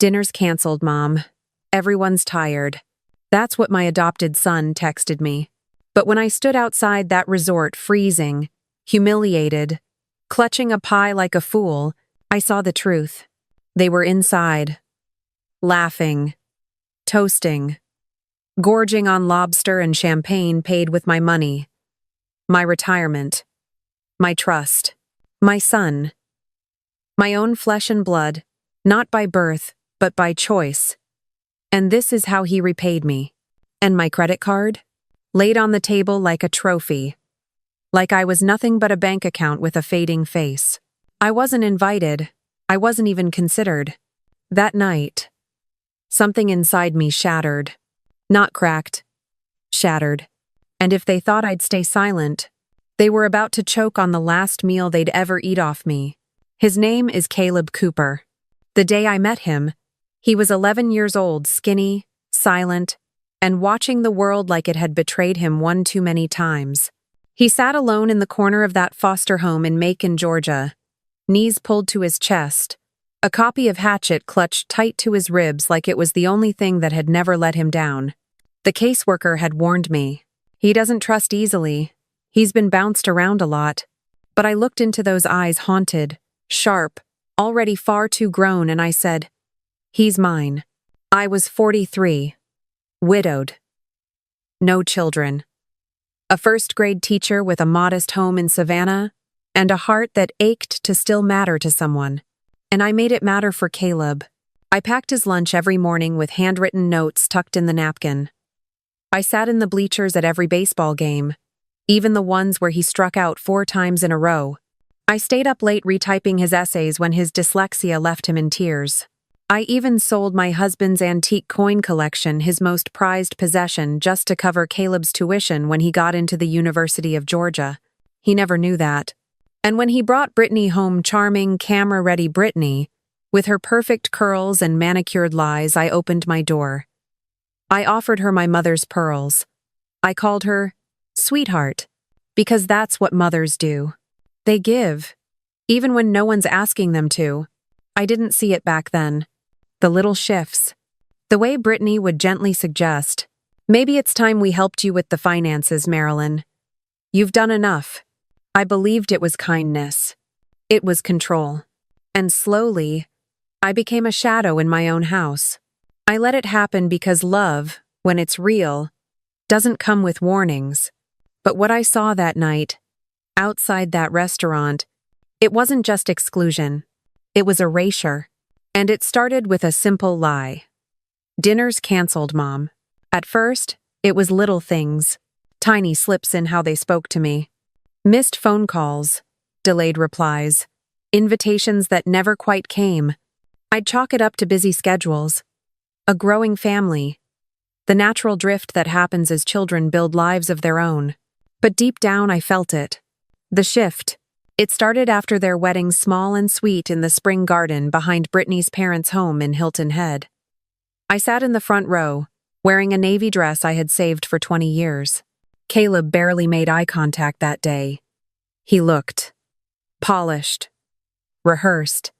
Dinner's canceled, Mom. Everyone's tired. That's what my adopted son texted me. But when I stood outside that resort freezing, humiliated, clutching a pie like a fool, I saw the truth. They were inside, laughing, toasting, gorging on lobster and champagne paid with my money, my retirement, my trust, my son, my own flesh and blood, not by birth, but by choice. And this is how he repaid me. And my credit card? Laid on the table like a trophy. Like I was nothing but a bank account with a fading face. I wasn't invited. I wasn't even considered. That night, something inside me shattered. Not cracked. Shattered. And if they thought I'd stay silent, they were about to choke on the last meal they'd ever eat off me. His name is Caleb Cooper. The day I met him, he was 11 years old, skinny, silent, and watching the world like it had betrayed him one too many times. He sat alone in the corner of that foster home in Macon, Georgia, knees pulled to his chest, a copy of Hatchet clutched tight to his ribs like it was the only thing that had never let him down. The caseworker had warned me. He doesn't trust easily. He's been bounced around a lot. But I looked into those eyes, haunted, sharp, already far too grown, and I said, "He's mine." I was 43, widowed, no children, a first-grade teacher with a modest home in Savannah, and a heart that ached to still matter to someone. And I made it matter for Caleb. I packed his lunch every morning with handwritten notes tucked in the napkin. I sat in the bleachers at every baseball game, even the ones where he struck out 4 times in a row. I stayed up late retyping his essays when his dyslexia left him in tears. I even sold my husband's antique coin collection, his most prized possession, just to cover Caleb's tuition when he got into the University of Georgia. He never knew that. And when he brought Brittany home, charming, camera-ready Brittany, with her perfect curls and manicured lies, I opened my door. I offered her my mother's pearls. I called her sweetheart, because that's what mothers do. They give, even when no one's asking them to. I didn't see it back then. The little shifts. The way Brittany would gently suggest, "Maybe it's time we helped you with the finances, Marilyn. You've done enough." I believed it was kindness. It was control. And slowly, I became a shadow in my own house. I let it happen because love, when it's real, doesn't come with warnings. But what I saw that night, outside that restaurant, it wasn't just exclusion. It was erasure. And it started with a simple lie. Dinner's canceled, Mom. At first, it was little things, tiny slips in how they spoke to me. Missed phone calls, delayed replies, invitations that never quite came. I'd chalk it up to busy schedules, a growing family, the natural drift that happens as children build lives of their own. But deep down I felt it. The shift. It started after their wedding, small and sweet, in the spring garden behind Brittany's parents' home in Hilton Head. I sat in the front row, wearing a navy dress I had saved for 20 years. Caleb barely made eye contact that day. He looked polished, rehearsed.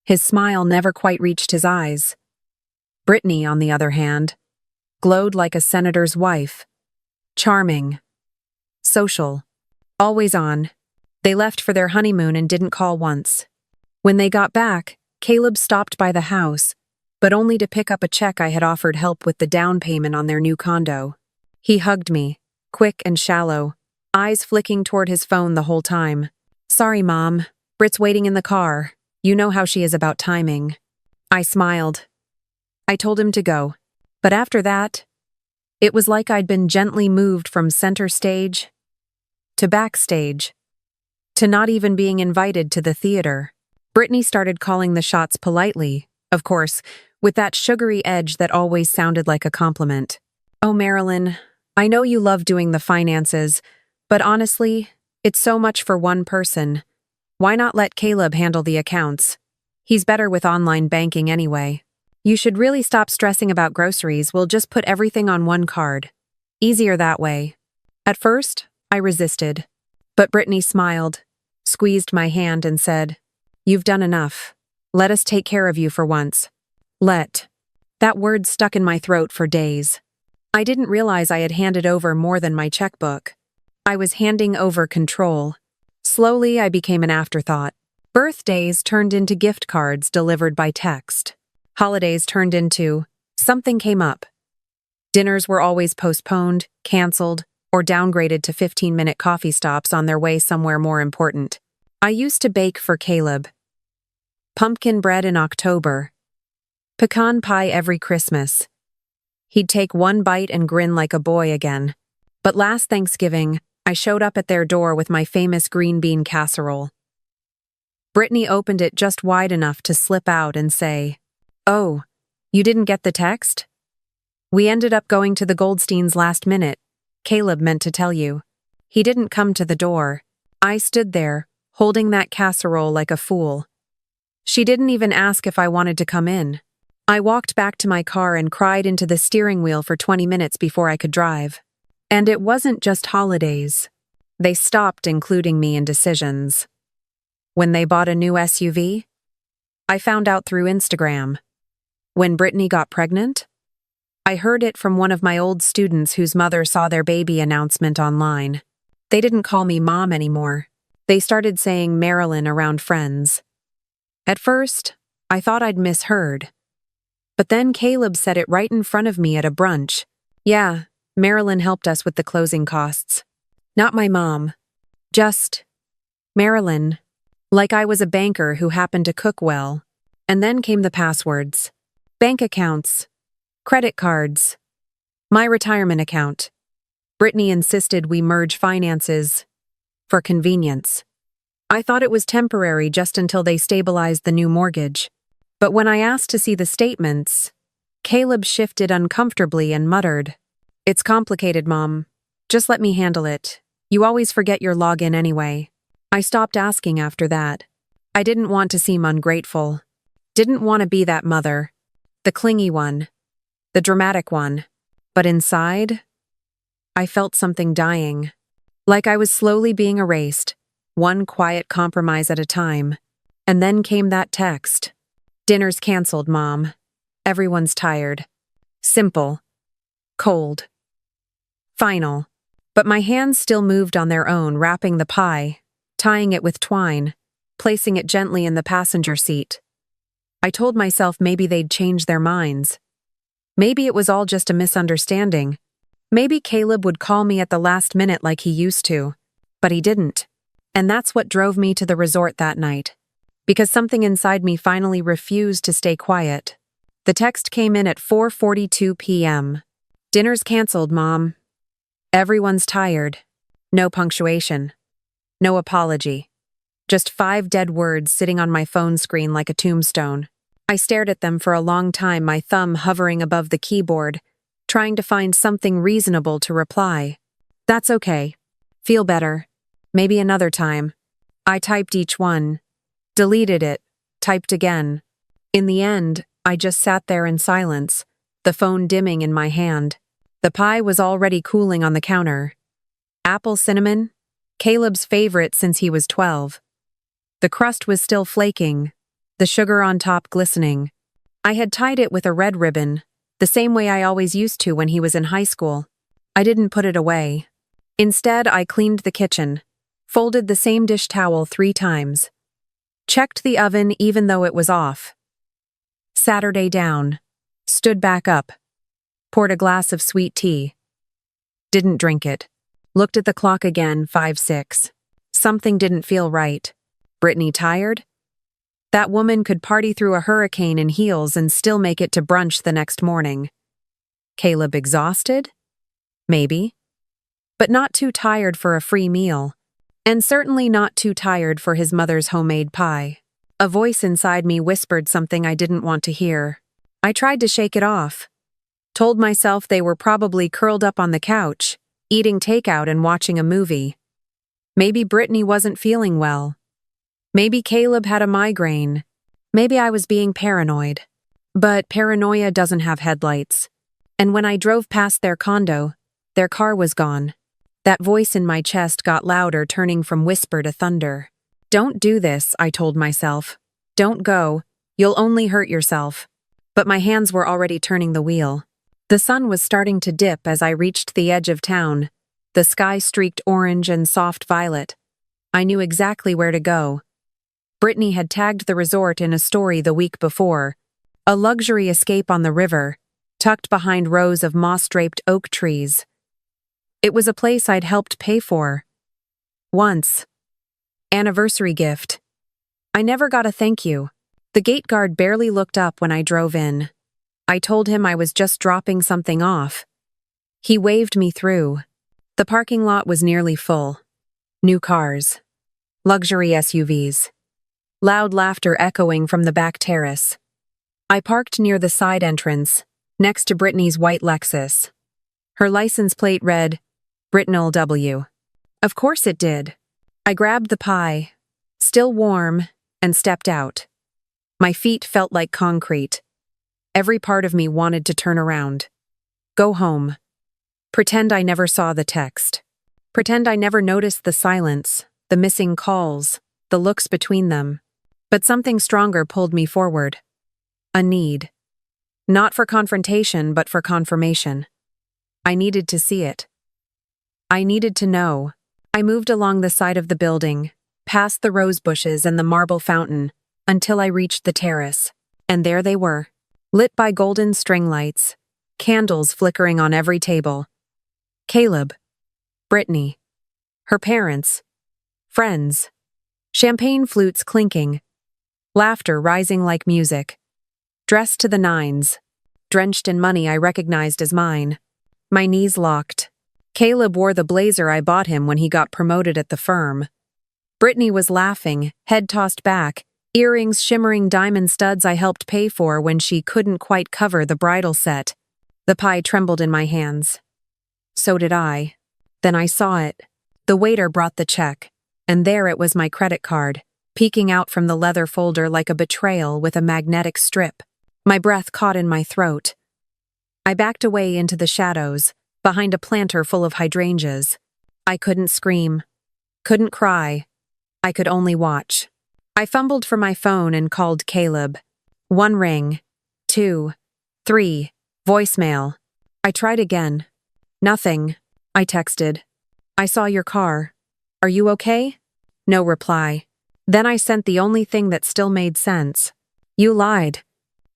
His smile never quite reached his eyes. Brittany, on the other hand, glowed like a senator's wife. Charming, social, always on. They left for their honeymoon and didn't call once. When they got back, Caleb stopped by the house, but only to pick up a check I had offered help with the down payment on their new condo. He hugged me, quick and shallow, eyes flicking toward his phone the whole time. "Sorry, Mom. Britt's waiting in the car. You know how she is about timing." I smiled. I told him to go. But after that, it was like I'd been gently moved from center stage to backstage, to not even being invited to the theater. Brittany started calling the shots politely, of course, with that sugary edge that always sounded like a compliment. "Oh, Marilyn, I know you love doing the finances, but honestly, it's so much for one person. Why not let Caleb handle the accounts? He's better with online banking anyway. You should really stop stressing about groceries. We'll just put everything on one card. Easier that way." At first, I resisted, but Brittany smiled, squeezed my hand and said, "You've done enough. Let us take care of you for once." Let. That word stuck in my throat for days. I didn't realize I had handed over more than my checkbook. I was handing over control. Slowly, I became an afterthought. Birthdays turned into gift cards delivered by text. Holidays turned into something came up. Dinners were always postponed, canceled, or downgraded to 15-minute coffee stops on their way somewhere more important. I used to bake for Caleb. Pumpkin bread in October. Pecan pie every Christmas. He'd take one bite and grin like a boy again. But last Thanksgiving, I showed up at their door with my famous green bean casserole. Brittany opened it just wide enough to slip out and say, "Oh, you didn't get the text?" "We ended up going to the Goldsteins last minute," Caleb meant to tell you. He didn't come to the door. I stood there, holding that casserole like a fool. She didn't even ask if I wanted to come in. I walked back to my car and cried into the steering wheel for 20 minutes before I could drive. And it wasn't just holidays. They stopped including me in decisions. When they bought a new SUV? I found out through Instagram. When Brittany got pregnant? I heard it from one of my old students whose mother saw their baby announcement online. They didn't call me mom anymore. They started saying Marilyn around friends. At first, I thought I'd misheard. But then Caleb said it right in front of me at a brunch. Yeah, Marilyn helped us with the closing costs. Not my mom. Just Marilyn. Like I was a banker who happened to cook well. And then came the passwords. Bank accounts. Credit cards. My retirement account. Brittany insisted we merge finances. For convenience. I thought it was temporary just until they stabilized the new mortgage. But when I asked to see the statements, Caleb shifted uncomfortably and muttered, "It's complicated, Mom. Just let me handle it. You always forget your login anyway." I stopped asking after that. I didn't want to seem ungrateful. Didn't want to be that mother. The clingy one. The dramatic one. But inside, I felt something dying. Like I was slowly being erased, one quiet compromise at a time. And then came that text. "Dinner's canceled, Mom. Everyone's tired." Simple. Cold. Final. But my hands still moved on their own, wrapping the pie, tying it with twine, placing it gently in the passenger seat. I told myself maybe they'd change their minds. Maybe it was all just a misunderstanding. Maybe Caleb would call me at the last minute like he used to. But he didn't. And that's what drove me to the resort that night. Because something inside me finally refused to stay quiet. The text came in at 4:42 p.m. "Dinner's canceled, Mom. Everyone's tired." No punctuation. No apology. Just 5 dead words sitting on my phone screen like a tombstone. I stared at them for a long time, my thumb hovering above the keyboard, trying to find something reasonable to reply. "That's okay. Feel better. Maybe another time." I typed each one. Deleted it. Typed again. In the end, I just sat there in silence, the phone dimming in my hand. The pie was already cooling on the counter. Apple cinnamon? Caleb's favorite since he was 12. The crust was still flaking, the sugar on top glistening. I had tied it with a red ribbon, the same way I always used to when he was in high school. I didn't put it away. Instead, I cleaned the kitchen, folded the same dish towel 3 times, checked the oven even though it was off. Saturday down, stood back up, poured a glass of sweet tea. Didn't drink it. Looked at the clock again, 5:06. Something didn't feel right. Brittany tired? That woman could party through a hurricane in heels and still make it to brunch the next morning. Caleb exhausted? Maybe. But not too tired for a free meal. And certainly not too tired for his mother's homemade pie. A voice inside me whispered something I didn't want to hear. I tried to shake it off. Told myself they were probably curled up on the couch, eating takeout and watching a movie. Maybe Brittany wasn't feeling well. Maybe Caleb had a migraine. Maybe I was being paranoid. But paranoia doesn't have headlights. And when I drove past their condo, their car was gone. That voice in my chest got louder, turning from whisper to thunder. "Don't do this," I told myself. "Don't go. You'll only hurt yourself." but my hands were already turning the wheel. The sun was starting to dip as I reached the edge of town, the sky streaked orange and soft violet. I knew exactly where to go. Brittany had tagged the resort in a story the week before, a luxury escape on the river, tucked behind rows of moss-draped oak trees. It was a place I'd helped pay for. Once. Anniversary gift. I never got a thank you. The gate guard barely looked up when I drove in. I told him I was just dropping something off. He waved me through. The parking lot was nearly full. New cars. Luxury SUVs. Loud laughter echoing from the back terrace. I parked near the side entrance, next to Brittany's white Lexus. Her license plate read, Britnell W. Of course it did. I grabbed the pie, still warm, and stepped out. My feet felt like concrete. Every part of me wanted to turn around. Go home. Pretend I never saw the text. Pretend I never noticed the silence, the missing calls, the looks between them. But something stronger pulled me forward. A need. Not for confrontation, but for confirmation. I needed to see it. I needed to know. I moved along the side of the building, past the rose bushes and the marble fountain, until I reached the terrace. And there they were, lit by golden string lights, candles flickering on every table. Caleb. Brittany. Her parents. Friends. Champagne flutes clinking. Laughter rising like music. Dressed to the nines. Drenched in money I recognized as mine. My knees locked. Caleb wore the blazer I bought him when he got promoted at the firm. Brittany was laughing, head tossed back, earrings shimmering diamond studs I helped pay for when she couldn't quite cover the bridal set. The pie trembled in my hands. So did I. Then I saw it. The waiter brought the check, and there it was, my credit card, peeking out from the leather folder like a betrayal with a magnetic strip. My breath caught in my throat. I backed away into the shadows, behind a planter full of hydrangeas. I couldn't scream. Couldn't cry. I could only watch. I fumbled for my phone and called Caleb. 1 ring. 2. 3. Voicemail. I tried again. Nothing. I texted. I saw your car. Are you okay? No reply. Then I sent the only thing that still made sense. You lied.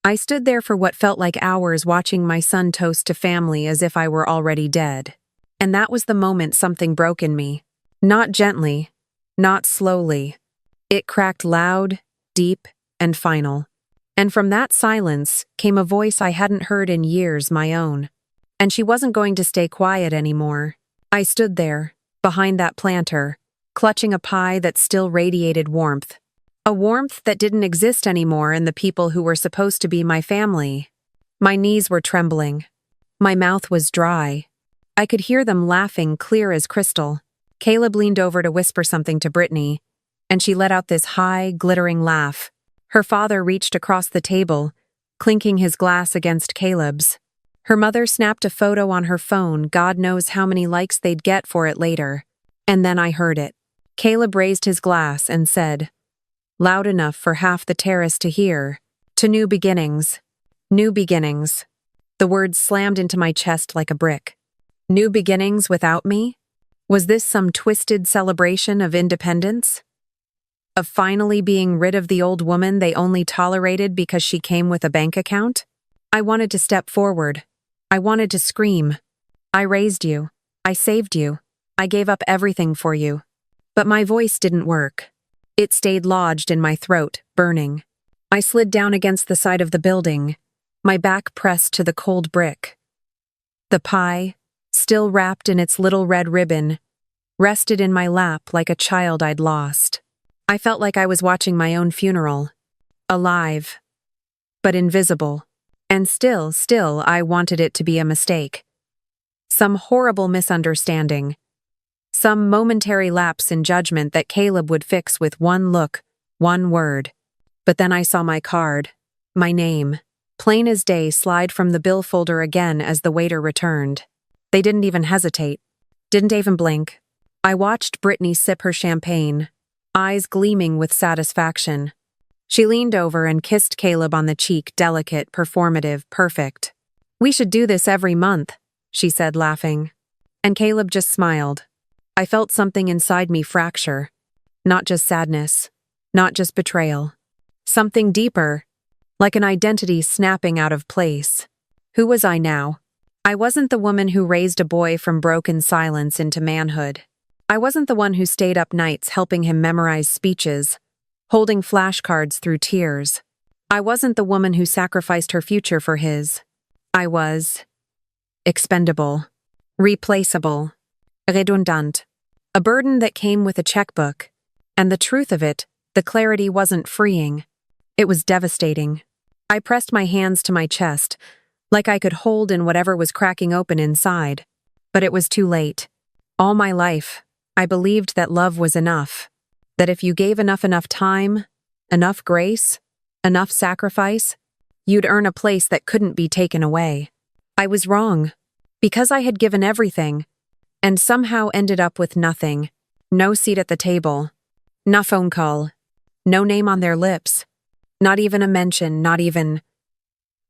I stood there for what felt like hours watching my son toast to family as if I were already dead. And that was the moment something broke in me. Not gently. Not slowly. It cracked loud, deep, and final. And from that silence came a voice I hadn't heard in years, my own. And she wasn't going to stay quiet anymore. I stood there, behind that planter, clutching a pie that still radiated warmth. A warmth that didn't exist anymore in the people who were supposed to be my family. My knees were trembling. My mouth was dry. I could hear them laughing clear as crystal. Caleb leaned over to whisper something to Brittany, and she let out this high, glittering laugh. Her father reached across the table, clinking his glass against Caleb's. Her mother snapped a photo on her phone, God knows how many likes they'd get for it later. And then I heard it. Caleb raised his glass and said, loud enough for half the terrace to hear, to new beginnings. New beginnings. The words slammed into my chest like a brick. New beginnings without me? Was this some twisted celebration of independence? Of finally being rid of the old woman they only tolerated because she came with a bank account? I wanted to step forward. I wanted to scream. I raised you. I saved you. I gave up everything for you. But my voice didn't work. It stayed lodged in my throat, burning. I slid down against the side of the building, my back pressed to the cold brick. The pie, still wrapped in its little red ribbon, rested in my lap like a child I'd lost. I felt like I was watching my own funeral. Alive. But invisible. And still, I wanted it to be a mistake. Some horrible misunderstanding. Some momentary lapse in judgment that Caleb would fix with one look, one word. But then I saw my card, my name, plain as day, slide from the bill folder again as the waiter returned. They didn't even hesitate, didn't even blink. I watched Brittany sip her champagne, eyes gleaming with satisfaction. She leaned over and kissed Caleb on the cheek, delicate, performative, perfect. "We should do this every month," she said, laughing. And Caleb just smiled. I felt something inside me fracture. Not just sadness. Not just betrayal. Something deeper, like an identity snapping out of place. Who was I now? I wasn't the woman who raised a boy from broken silence into manhood. I wasn't the one who stayed up nights helping him memorize speeches, holding flashcards through tears. I wasn't the woman who sacrificed her future for his. I was expendable, replaceable, redundant, a burden that came with a checkbook. And the truth of it, the clarity wasn't freeing. It was devastating. I pressed my hands to my chest, like I could hold in whatever was cracking open inside. But it was too late. All my life, I believed that love was enough. That if you gave enough time, enough grace, enough sacrifice, you'd earn a place that couldn't be taken away. I was wrong. Because I had given everything, and somehow ended up with nothing. No seat at the table. No phone call. No name on their lips. Not even a mention, not even.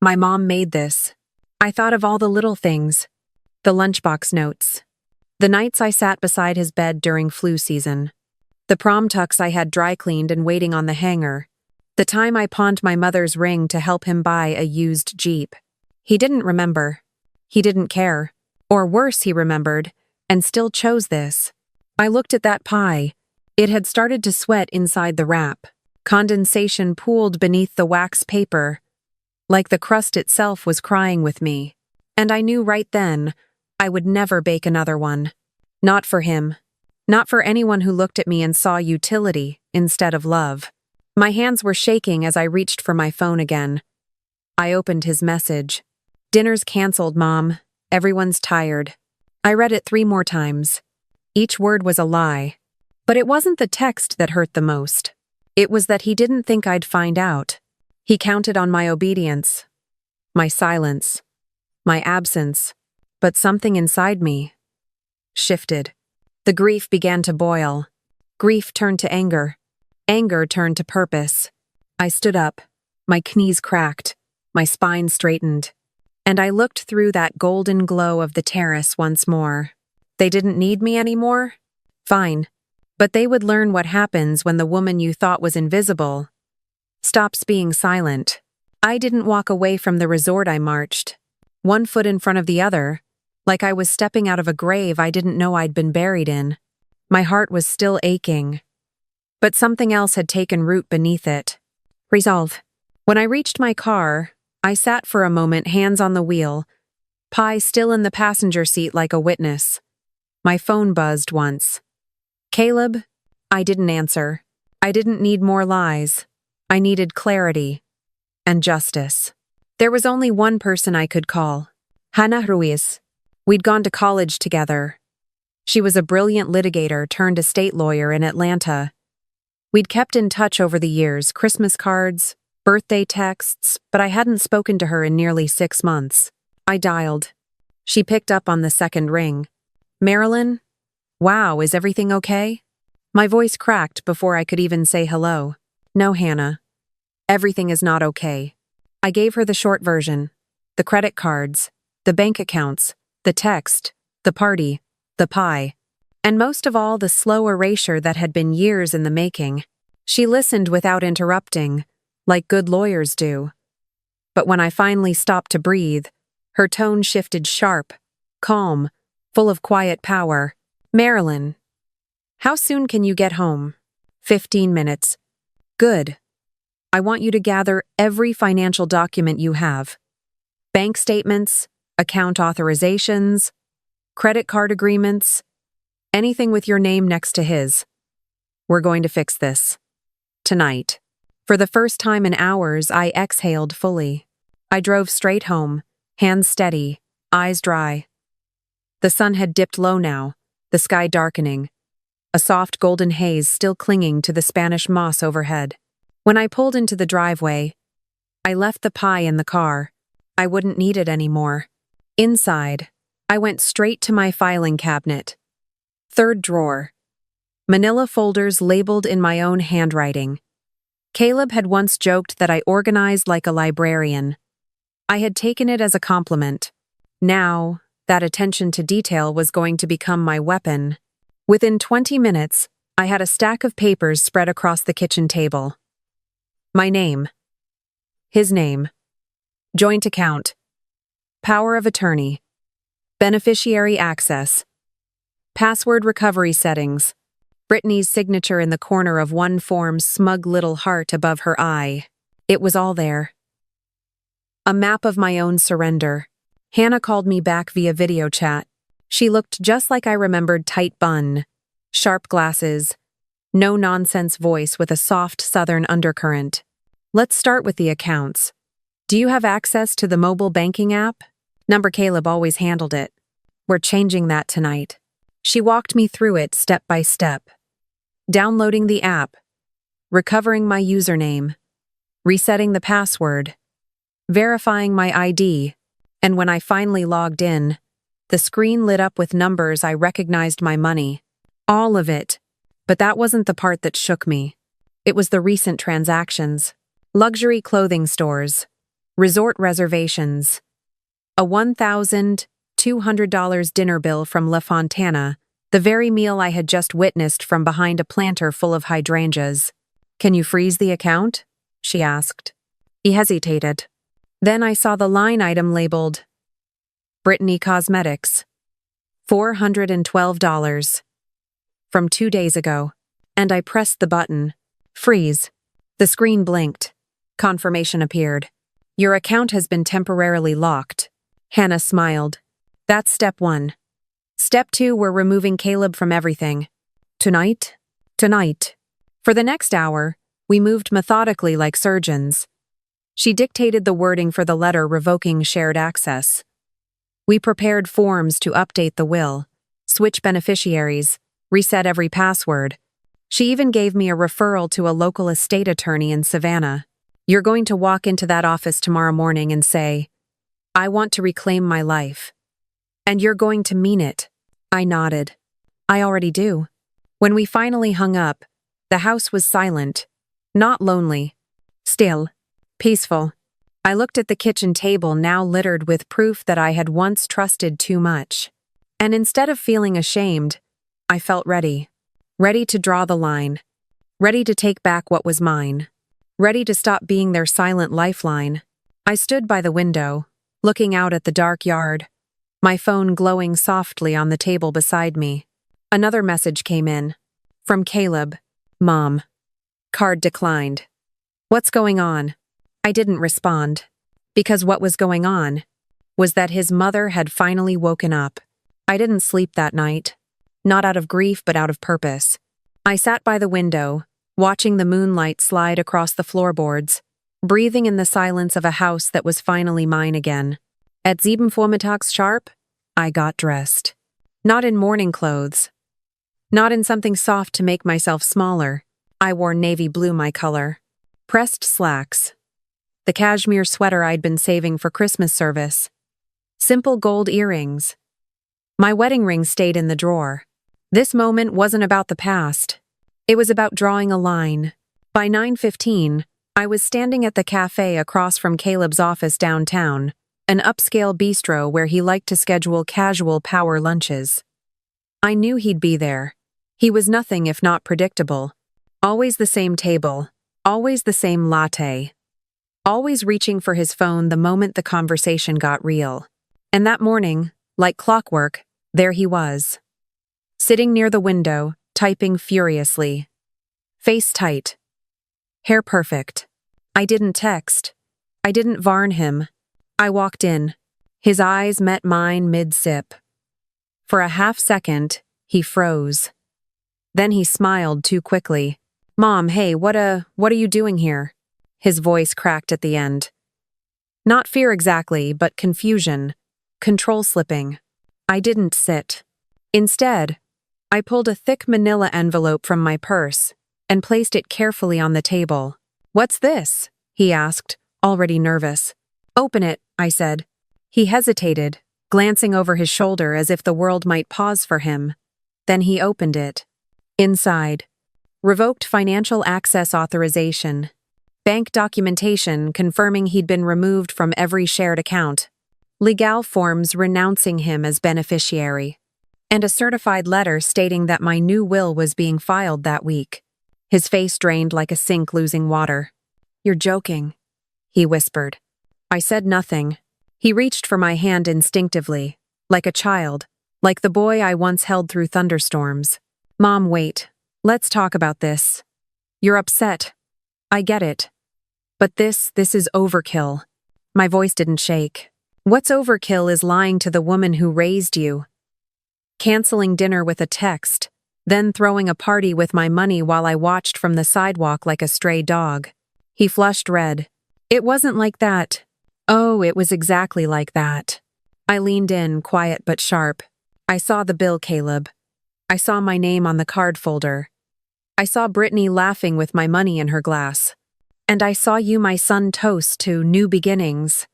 My mom made this. I thought of all the little things. The lunchbox notes. The nights I sat beside his bed during flu season. The prom tux I had dry cleaned and waiting on the hanger. The time I pawned my mother's ring to help him buy a used Jeep. He didn't remember. He didn't care. Or worse, he remembered, and still chose this. I looked at that pie. It had started to sweat inside the wrap. Condensation pooled beneath the wax paper, like the crust itself was crying with me. And I knew right then I would never bake another one. Not for him. Not for anyone who looked at me and saw utility instead of love. My hands were shaking as I reached for my phone again. I opened his message. "Dinner's canceled, Mom. Everyone's tired." I read it 3 more times. Each word was a lie. But it wasn't the text that hurt the most. It was that he didn't think I'd find out. He counted on my obedience, my silence, my absence. But something inside me shifted. The grief began to boil. Grief turned to anger. Anger turned to purpose. I stood up. My knees cracked. My spine straightened. And I looked through that golden glow of the terrace once more. They didn't need me anymore? Fine. But they would learn what happens when the woman you thought was invisible stops being silent. I didn't walk away from the resort. I marched, one foot in front of the other, like I was stepping out of a grave I didn't know I'd been buried in. My heart was still aching. But something else had taken root beneath it. Resolve. When I reached my car, I sat for a moment, hands on the wheel, Pie still in the passenger seat like a witness. My phone buzzed once. "Caleb?" I didn't answer. I didn't need more lies. I needed clarity. And justice. There was only one person I could call. Hannah Ruiz. We'd gone to college together. She was a brilliant litigator turned estate lawyer in Atlanta. We'd kept in touch over the years, Christmas cards, birthday texts, but I hadn't spoken to her in nearly 6 months. I dialed. She picked up on the second ring. "Marilyn? Wow, is everything okay?" My voice cracked before I could even say hello. "No, Hannah. Everything is not okay." I gave her the short version. The credit cards, the bank accounts, the text, the party, the pie, and most of all the slow erasure that had been years in the making. She listened without interrupting, like good lawyers do. But when I finally stopped to breathe, her tone shifted sharp, calm, full of quiet power. "Marilyn, how soon can you get home?" 15 minutes. "Good. I want you to gather every financial document you have. Bank statements, account authorizations, credit card agreements, anything with your name next to his. We're going to fix this. Tonight." For the first time in hours, I exhaled fully. I drove straight home, hands steady, eyes dry. The sun had dipped low now, the sky darkening, a soft golden haze still clinging to the Spanish moss overhead. When I pulled into the driveway, I left the pie in the car. I wouldn't need it anymore. Inside, I went straight to my filing cabinet. 3rd drawer. Manila folders labeled in my own handwriting. Caleb had once joked that I organized like a librarian. I had taken it as a compliment. Now, that attention to detail was going to become my weapon. Within 20 minutes, I had a stack of papers spread across the kitchen table. My name. His name. Joint account. Power of attorney. Beneficiary access. Password recovery settings. Brittany's signature in the corner of one form's smug little heart above her eye. It was all there. A map of my own surrender. Hannah called me back via video chat. She looked just like I remembered, tight bun, sharp glasses, no-nonsense voice with a soft southern undercurrent. Let's start with the accounts. Do you have access to the mobile banking app? Number Caleb always handled it. We're changing that tonight. She walked me through it step by step. Downloading the app, recovering my username, resetting the password, verifying my ID, and when I finally logged in, the screen lit up with numbers. I recognized my money. All of it. But that wasn't the part that shook me. It was the recent transactions. Luxury clothing stores, resort reservations, a $1,200 dinner bill from La Fontana, the very meal I had just witnessed from behind a planter full of hydrangeas. Can you freeze the account? She asked. He hesitated. Then I saw the line item labeled Brittany Cosmetics. $412. From 2 days ago. And I pressed the button. Freeze. The screen blinked. Confirmation appeared. Your account has been temporarily locked. Hannah smiled. That's step 1. Step 2, we're removing Caleb from everything. Tonight? Tonight. For the next hour, we moved methodically like surgeons. She dictated the wording for the letter revoking shared access. We prepared forms to update the will, switch beneficiaries, reset every password. She even gave me a referral to a local estate attorney in Savannah. You're going to walk into that office tomorrow morning and say, I want to reclaim my life. And you're going to mean it. I nodded. I already do. When we finally hung up, the house was silent, not lonely, still, peaceful. I looked at the kitchen table now littered with proof that I had once trusted too much. And instead of feeling ashamed, I felt ready. Ready to draw the line. Ready to take back what was mine. Ready to stop being their silent lifeline. I stood by the window, looking out at the dark yard, my phone glowing softly on the table beside me. Another message came in. From Caleb. Mom. Card declined. What's going on? I didn't respond. Because what was going on was that his mother had finally woken up. I didn't sleep that night. Not out of grief, but out of purpose. I sat by the window, watching the moonlight slide across the floorboards, breathing in the silence of a house that was finally mine again. At 7 vormittags sharp, I got dressed. Not in morning clothes. Not in something soft to make myself smaller. I wore navy blue, my color. Pressed slacks. The cashmere sweater I'd been saving for Christmas service. Simple gold earrings. My wedding ring stayed in the drawer. This moment wasn't about the past. It was about drawing a line. By 9:15, I was standing at the cafe across from Caleb's office downtown, an upscale bistro where he liked to schedule casual power lunches. I knew he'd be there. He was nothing if not predictable. Always the same table. Always the same latte. Always reaching for his phone the moment the conversation got real. And that morning, like clockwork, there he was. Sitting near the window, typing furiously. Face tight. Hair perfect. I didn't text. I didn't varn him. I walked in. His eyes met mine mid-sip. For a half second, he froze. Then he smiled too quickly. Mom, hey, what are you doing here? His voice cracked at the end. Not fear exactly, but confusion. Control slipping. I didn't sit. Instead, I pulled a thick manila envelope from my purse and placed it carefully on the table. What's this? He asked, already nervous. Open it, I said. He hesitated, glancing over his shoulder as if the world might pause for him. Then he opened it. Inside. Revoked financial access authorization. bank documentation confirming he'd been removed from every shared account, legal forms renouncing him as beneficiary, and a certified letter stating that my new will was being filed that week. His face drained like a sink losing water. "You're joking," he whispered. I said nothing. He reached for my hand instinctively, like a child, like the boy I once held through thunderstorms. "Mom, wait. Let's talk about this. You're upset. I get it. But this is overkill." My voice didn't shake. "What's overkill is lying to the woman who raised you, canceling dinner with a text, then throwing a party with my money while I watched from the sidewalk like a stray dog." He flushed red. "It wasn't like that." "Oh, it was exactly like that." I leaned in, quiet but sharp. "I saw the bill, Caleb. I saw my name on the card folder. I saw Brittany laughing with my money in her glass. And I saw you, my son, toast to new beginnings.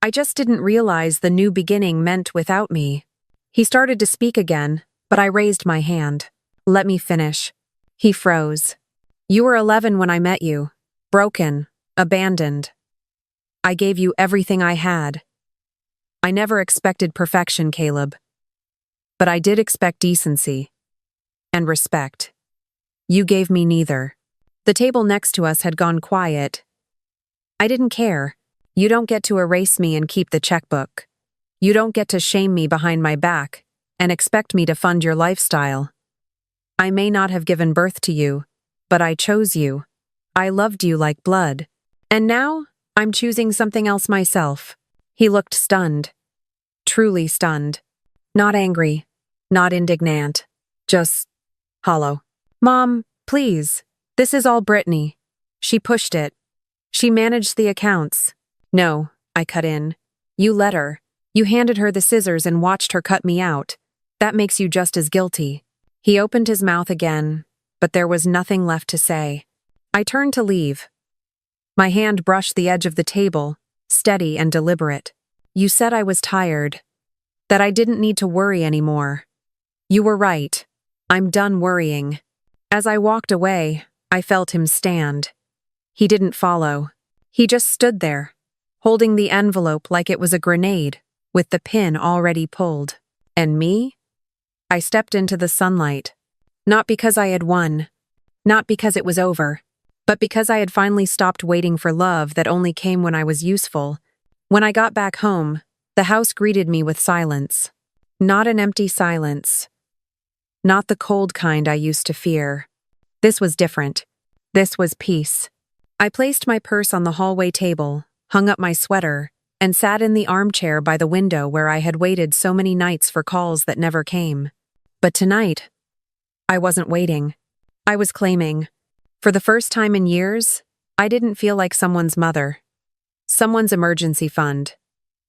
I just didn't realize the new beginning meant without me." He started to speak again, but I raised my hand. "Let me finish." He froze. "You were 11 when I met you. Broken. Abandoned. I gave you everything I had. I never expected perfection, Caleb. But I did expect decency. And respect. You gave me neither." The table next to us had gone quiet. "I didn't care. You don't get to erase me and keep the checkbook. You don't get to shame me behind my back and expect me to fund your lifestyle. I may not have given birth to you, but I chose you. I loved you like blood. And now, I'm choosing something else myself." He looked stunned. Truly stunned. Not angry. Not indignant. Just hollow. "Mom, please. This is all Brittany. She pushed it. She managed the accounts." "No," I cut in. "You let her. You handed her the scissors and watched her cut me out. That makes you just as guilty." He opened his mouth again, but there was nothing left to say. I turned to leave. My hand brushed the edge of the table, steady and deliberate. "You said I was tired. That I didn't need to worry anymore. You were right. I'm done worrying." As I walked away, I felt him stand. He didn't follow. He just stood there, holding the envelope like it was a grenade, with the pin already pulled. And me? I stepped into the sunlight. Not because I had won. Not because it was over. But because I had finally stopped waiting for love that only came when I was useful. When I got back home, the house greeted me with silence. Not an empty silence. Not the cold kind I used to fear. This was different. This was peace. I placed my purse on the hallway table, hung up my sweater, and sat in the armchair by the window where I had waited so many nights for calls that never came. But tonight, I wasn't waiting. I was claiming. For the first time in years, I didn't feel like someone's mother. Someone's emergency fund.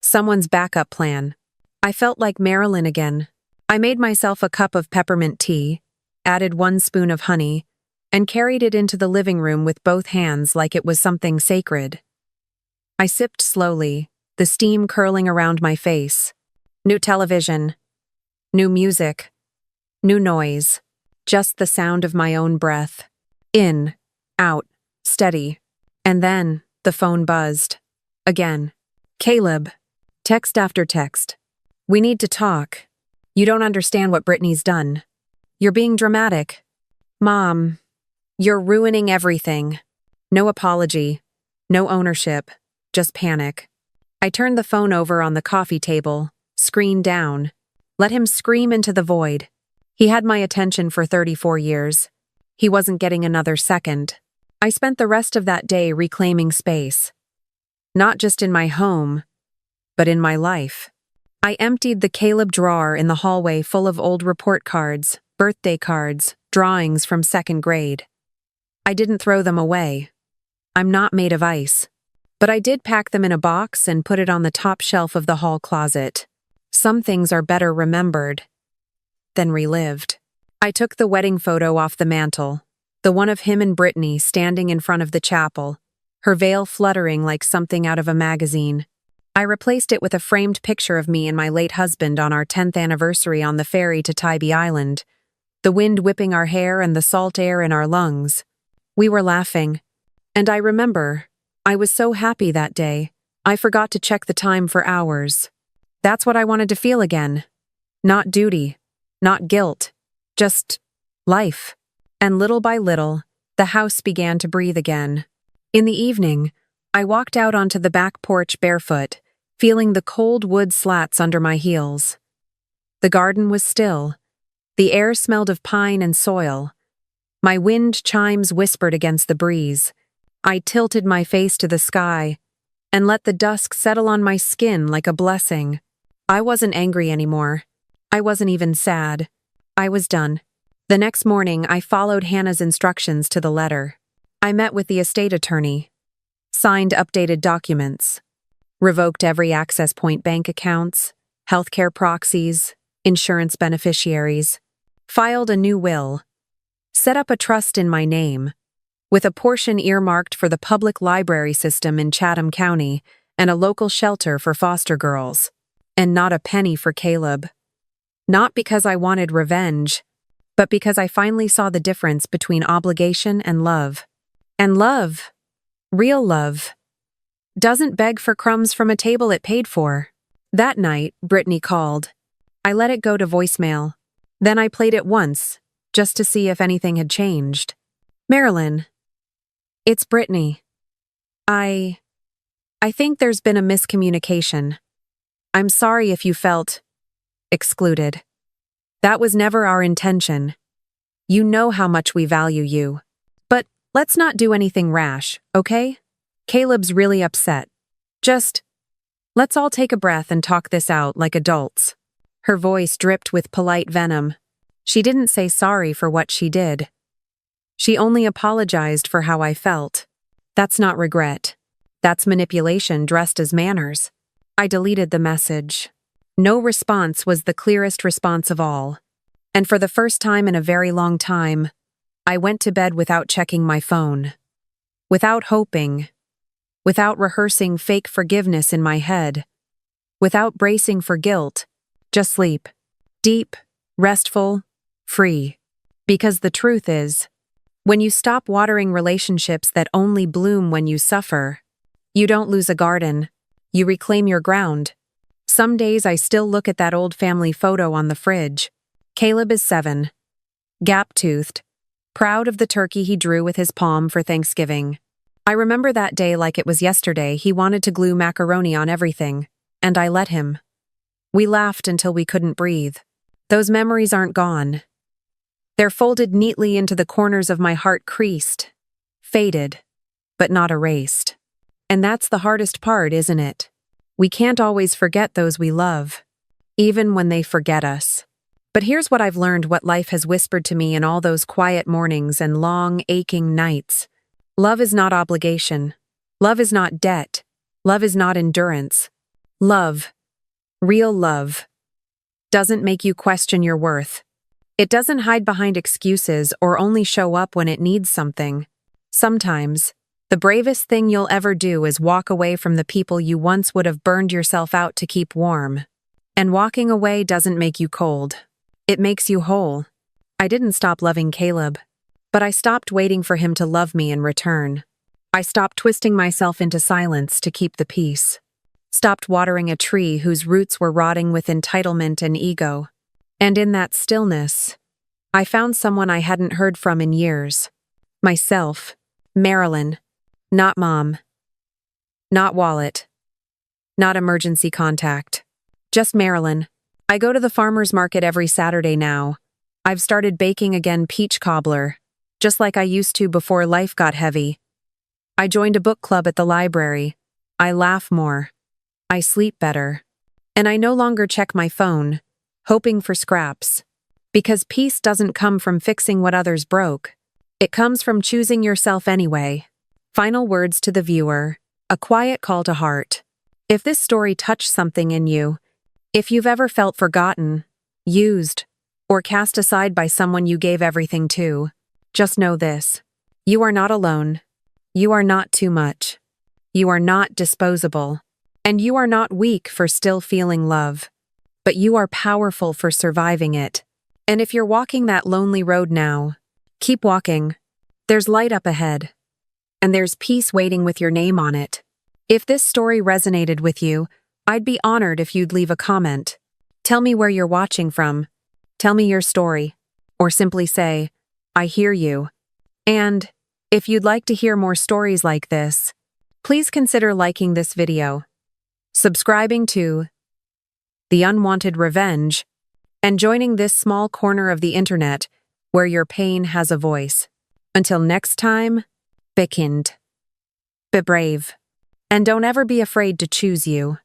Someone's backup plan. I felt like Marilyn again. I made myself a cup of peppermint tea, added 1 spoon of honey, and carried it into the living room with both hands like it was something sacred. I sipped slowly, the steam curling around my face. New television. New music. New noise. Just the sound of my own breath. In, out, steady. And then, the phone buzzed. Again. "Caleb." Text after text. "We need to talk. You don't understand what Brittany's done. You're being dramatic. Mom, you're ruining everything." No apology. No ownership. Just panic. I turned the phone over on the coffee table, screen down. Let him scream into the void. He had my attention for 34 years. He wasn't getting another second. I spent the rest of that day reclaiming space. Not just in my home, but in my life. I emptied the Caleb drawer in the hallway full of old report cards, birthday cards, drawings from 2nd grade. I didn't throw them away. I'm not made of ice. But I did pack them in a box and put it on the top shelf of the hall closet. Some things are better remembered than relived. I took the wedding photo off the mantel, the one of him and Brittany standing in front of the chapel, her veil fluttering like something out of a magazine. I replaced it with a framed picture of me and my late husband on our 10th anniversary on the ferry to Tybee Island, the wind whipping our hair and the salt air in our lungs. We were laughing. And I remember, I was so happy that day, I forgot to check the time for hours. That's what I wanted to feel again. Not duty, not guilt, just life. And little by little, the house began to breathe again. In the evening, I walked out onto the back porch barefoot, feeling the cold wood slats under my heels. The garden was still. The air smelled of pine and soil. My wind chimes whispered against the breeze. I tilted my face to the sky and let the dusk settle on my skin like a blessing. I wasn't angry anymore. I wasn't even sad. I was done. The next morning, I followed Hannah's instructions to the letter. I met with the estate attorney, signed updated documents, revoked every access point bank accounts, healthcare proxies, insurance beneficiaries, filed a new will, set up a trust in my name, with a portion earmarked for the public library system in Chatham County and a local shelter for foster girls, and not a penny for Caleb. Not because I wanted revenge, but because I finally saw the difference between obligation and love. And love, real love, doesn't beg for crumbs from a table it paid for. That night, Brittany called. I let it go to voicemail. Then I played it once, just to see if anything had changed. Marilyn, it's Brittany. I think there's been a miscommunication. I'm sorry if you felt excluded. That was never our intention. You know how much we value you. But let's not do anything rash, okay? Caleb's really upset. Just, let's all take a breath and talk this out like adults. Her voice dripped with polite venom. She didn't say sorry for what she did. She only apologized for how I felt. That's not regret. That's manipulation dressed as manners. I deleted the message. No response was the clearest response of all. And for the first time in a very long time, I went to bed without checking my phone. Without hoping. Without rehearsing fake forgiveness in my head. Without bracing for guilt. Just sleep. Deep, restful, free. Because the truth is, when you stop watering relationships that only bloom when you suffer, you don't lose a garden. You reclaim your ground. Some days I still look at that old family photo on the fridge. Caleb is 7. Gap-toothed. Proud of the turkey he drew with his palm for Thanksgiving. I remember that day like it was yesterday. He wanted to glue macaroni on everything, and I let him. We laughed until we couldn't breathe. Those memories aren't gone. They're folded neatly into the corners of my heart, creased, faded, but not erased. And that's the hardest part, isn't it? We can't always forget those we love, even when they forget us. But here's what I've learned, what life has whispered to me in all those quiet mornings and long, aching nights. Love is not obligation. Love is not debt. Love is not endurance. Love, real love, doesn't make you question your worth. It doesn't hide behind excuses or only show up when it needs something. Sometimes, the bravest thing you'll ever do is walk away from the people you once would have burned yourself out to keep warm. And walking away doesn't make you cold. It makes you whole. I didn't stop loving Caleb, but I stopped waiting for him to love me in return. I stopped twisting myself into silence to keep the peace. Stopped watering a tree whose roots were rotting with entitlement and ego. And in that stillness, I found someone I hadn't heard from in years. Myself, Marilyn. Not mom. Not wallet. Not emergency contact. Just Marilyn. I go to the farmer's market every Saturday now. I've started baking again, peach cobbler, just like I used to before life got heavy. I joined a book club at the library. I laugh more. I sleep better. And I no longer check my phone, hoping for scraps. Because peace doesn't come from fixing what others broke. It comes from choosing yourself anyway. Final words to the viewer, a quiet call to heart. If this story touched something in you, if you've ever felt forgotten, used, or cast aside by someone you gave everything to, just know this. You are not alone. You are not too much. You are not disposable. And you are not weak for still feeling love. But you are powerful for surviving it. And if you're walking that lonely road now, keep walking. There's light up ahead. and there's peace waiting with your name on it. If this story resonated with you, I'd be honored if you'd leave a comment. Tell me where you're watching from. Tell me your story. Or simply say, I hear you. And if you'd like to hear more stories like this, please consider liking this video, subscribing to The Unwanted Revenge, and joining this small corner of the internet where your pain has a voice. Until next time, be kind, be brave, and don't ever be afraid to choose you.